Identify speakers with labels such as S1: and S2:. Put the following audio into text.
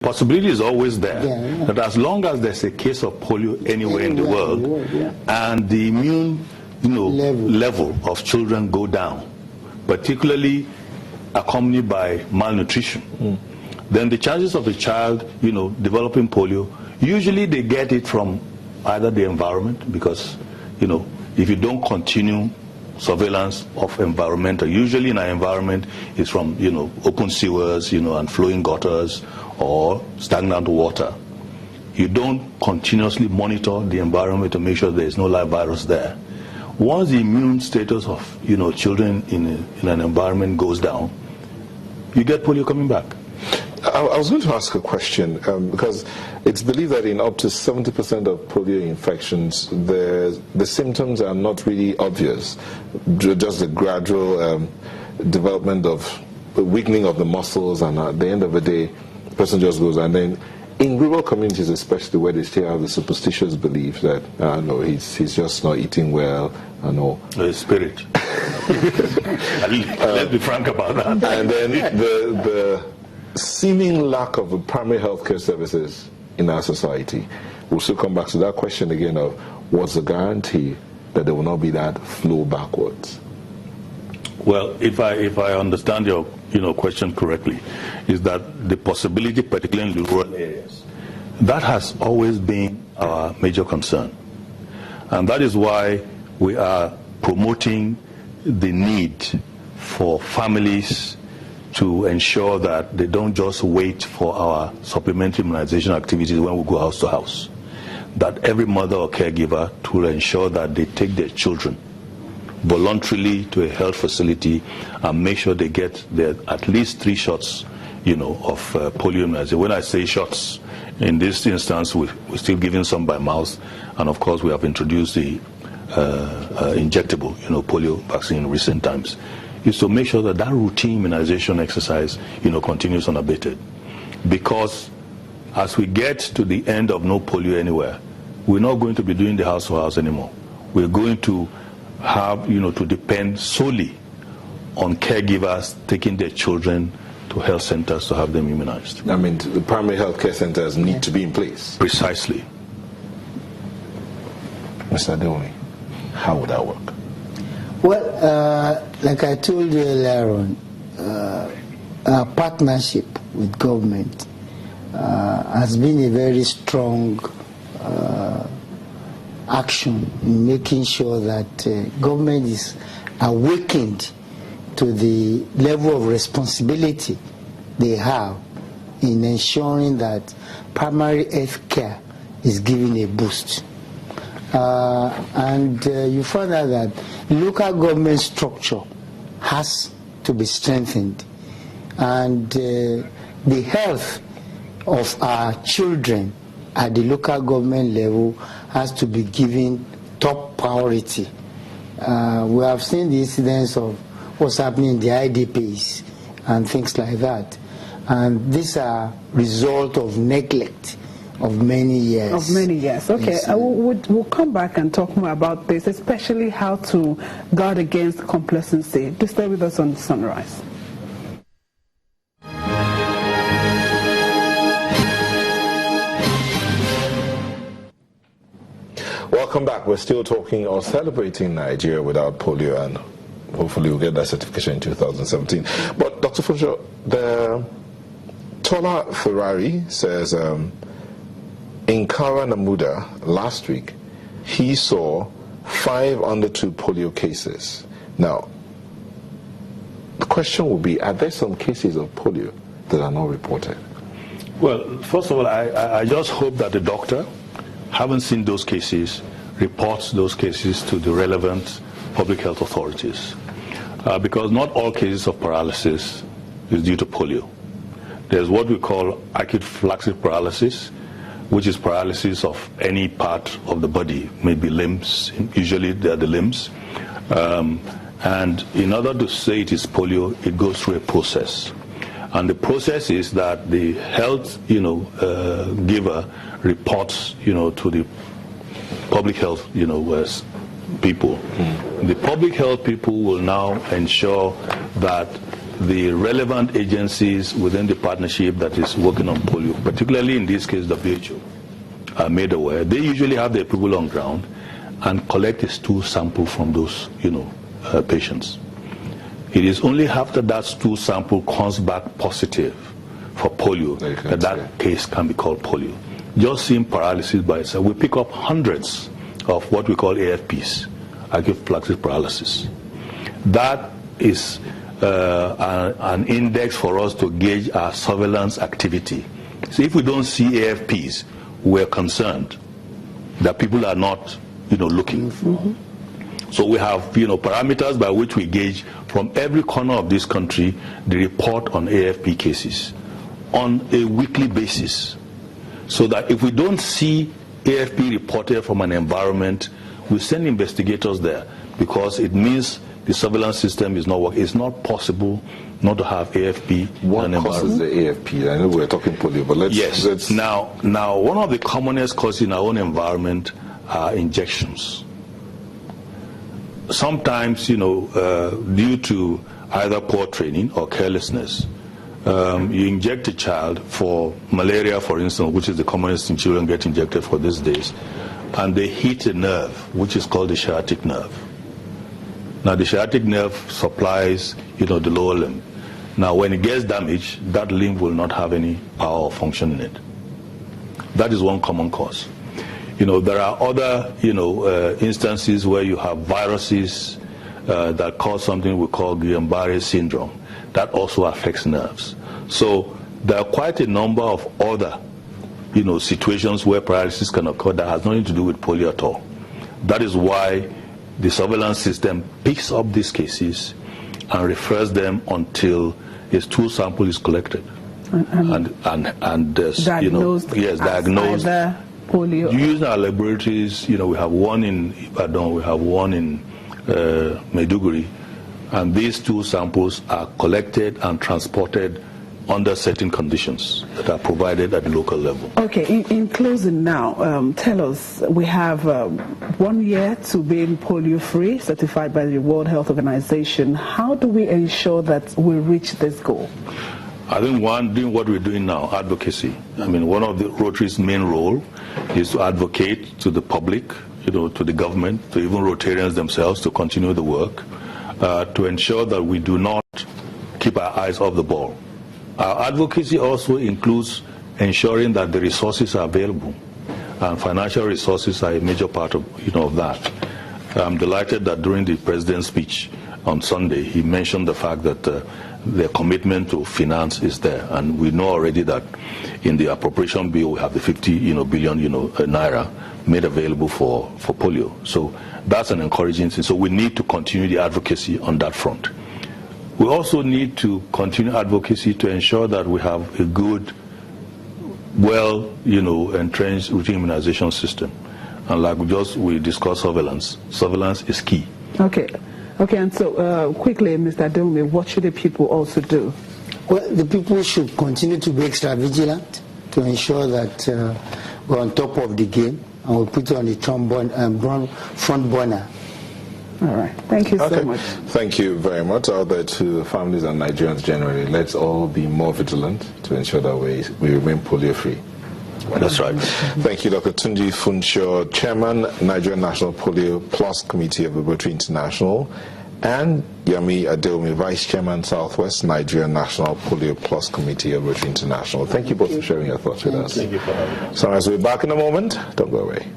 S1: possibility is always there. That as long as there's a case of polio anywhere in the world, and the immune level of children go down, particularly accompanied by malnutrition, then the chances of the child developing polio, usually they get it from either the environment, because if you don't continue surveillance of environmental, usually in our environment is from open sewers and flowing gutters or stagnant water. You don't continuously monitor the environment to make sure there is no live virus there. Once the immune status of children in an environment goes down, you get polio coming back.
S2: I was going to ask a question, because it's believed that in up to 70% of polio infections, the symptoms are not really obvious, just a gradual development of weakening of the muscles, and at the end of the day, the person just goes. And then in rural communities, especially where they still have the superstitious belief that no, he's just not eating well,
S1: his spirit. Let's be frank about that.
S2: And then the seeming lack of primary health care services in our society. We'll still come back to that question again of what's the guarantee that there will not be that flow backwards?
S1: Well, if I understand your question correctly, is that the possibility, particularly in the rural areas, that has always been our major concern. And that is why we are promoting the need for families to ensure that they don't just wait for our supplementary immunization activities when we go house to house. That every mother or caregiver to ensure that they take their children voluntarily to a health facility and make sure they get their at least 3 shots, of polio immunization. When I say shots, in this instance, we're still giving some by mouth, and of course we have introduced the injectable, polio vaccine in recent times. Is to make sure that that routine immunization exercise, continues unabated. Because as we get to the end of no polio anywhere, we're not going to be doing the house to house anymore. We're going to have, to depend solely on caregivers taking their children to health centers to have them immunized.
S2: I mean, the primary health care centers need to be in place.
S1: Precisely.
S2: Mr. Adeomi, how would that work?
S3: Well, like I told you earlier on, our partnership with government has been a very strong action in making sure that government is awakened to the level of responsibility they have in ensuring that primary health care is given a boost. And you find out that local government structure has to be strengthened, and the health of our children at the local government level has to be given top priority. We have seen the incidents of what's happening in the IDPs and things like that, and these are result of neglect of many years.
S4: Of many years. Okay, yes. We'll come back and talk more about this, especially how to guard against complacency. Do stay with us on the Sunrise.
S2: Welcome back. We're still talking or celebrating Nigeria without polio, and hopefully we'll get that certification in 2017. But Dr. Funcho, the Tola Ferrari says in Kara Namuda last week, he saw 5 under 2 polio cases. Now, the question will be, are there some cases of polio that are not reported?
S1: Well, first of all, I just hope that the doctor, having seen those cases, reports those cases to the relevant public health authorities. Because not all cases of paralysis is due to polio. There's what we call acute flaccid paralysis, which is paralysis of any part of the body, maybe limbs, usually they're the limbs. And in order to say it is polio, it goes through a process. And the process is that the health, giver reports, to the public health, people. The public health people will now ensure that the relevant agencies within the partnership that is working on polio, particularly in this case WHO, are made aware. They usually have their people on ground and collect a stool sample from those, patients. It is only after that stool sample comes back positive for polio that case can be called polio. Just seeing paralysis by itself, we pick up hundreds of what we call AFPs, acute phylactic paralysis. That is an index for us to gauge our surveillance activity. So if we don't see AFPs, we're concerned that people are not, looking. So we have, parameters by which we gauge from every corner of this country the report on AFP cases on a weekly basis. So that if we don't see AFP reported from an environment, we send investigators there, because it means the surveillance system is not working. It's not possible not to have AFP.
S2: What causes the AFP? I know we're talking polio, but let's...
S1: Now, one of the commonest causes in our own environment are injections. Sometimes, due to either poor training or carelessness, you inject a child for malaria, for instance, which is the commonest thing children get injected for these days, and they hit a nerve, which is called the sciatic nerve. Now, the sciatic nerve supplies, the lower limb. Now, when it gets damaged, that limb will not have any power or function in it. That is one common cause. There are other, instances where you have viruses that cause something we call Guillain-Barré syndrome. That also affects nerves. So there are quite a number of other, situations where paralysis can occur that has nothing to do with polio at all. That is why the surveillance system picks up these cases and refers them until a stool sample is collected and
S4: diagnosed.
S1: Diagnosed.
S4: Either polio.
S1: Using our laboratories, we have one in Ibadan, we have one in Maiduguri, and these stool samples are collected and transported under certain conditions that are provided at the local level.
S4: Okay, in closing now, tell us, we have 1 year to being polio-free, certified by the World Health Organization. How do we ensure that we reach this goal?
S1: I think doing what we're doing now, advocacy. One of the Rotary's main role is to advocate to the public, to the government, to even Rotarians themselves to continue the work, to ensure that we do not keep our eyes off the ball. Our advocacy also includes ensuring that the resources are available, and financial resources are a major part of that. I'm delighted that during the President's speech on Sunday, he mentioned the fact that the commitment to finance is there, and we know already that in the appropriation bill we have the 50 billion naira made available for polio. So that's an encouraging thing. So we need to continue the advocacy on that front. We also need to continue advocacy to ensure that we have a good, entrenched routine immunization system. And like we discussed surveillance. Surveillance is key.
S4: Okay, and so quickly, Mr. Adelme, what should the people also do?
S3: Well, the people should continue to be extra vigilant to ensure that we're on top of the game, and we put it on the front burner.
S4: All right. Thank you so much.
S2: Thank you very much. Out there to families and Nigerians generally, let's all be more vigilant to ensure that we remain polio-free.
S1: That's right.
S2: Thank you, Dr. Tunji Funsho, Chairman, Nigerian National Polio Plus Committee of the Rotary International, and Yami Adelme, Vice Chairman, Southwest Nigerian National Polio Plus Committee of Rotary International. Thank you both for sharing your thoughts with us.
S1: Thank you for having us.
S2: So as we're back in a moment, don't go away.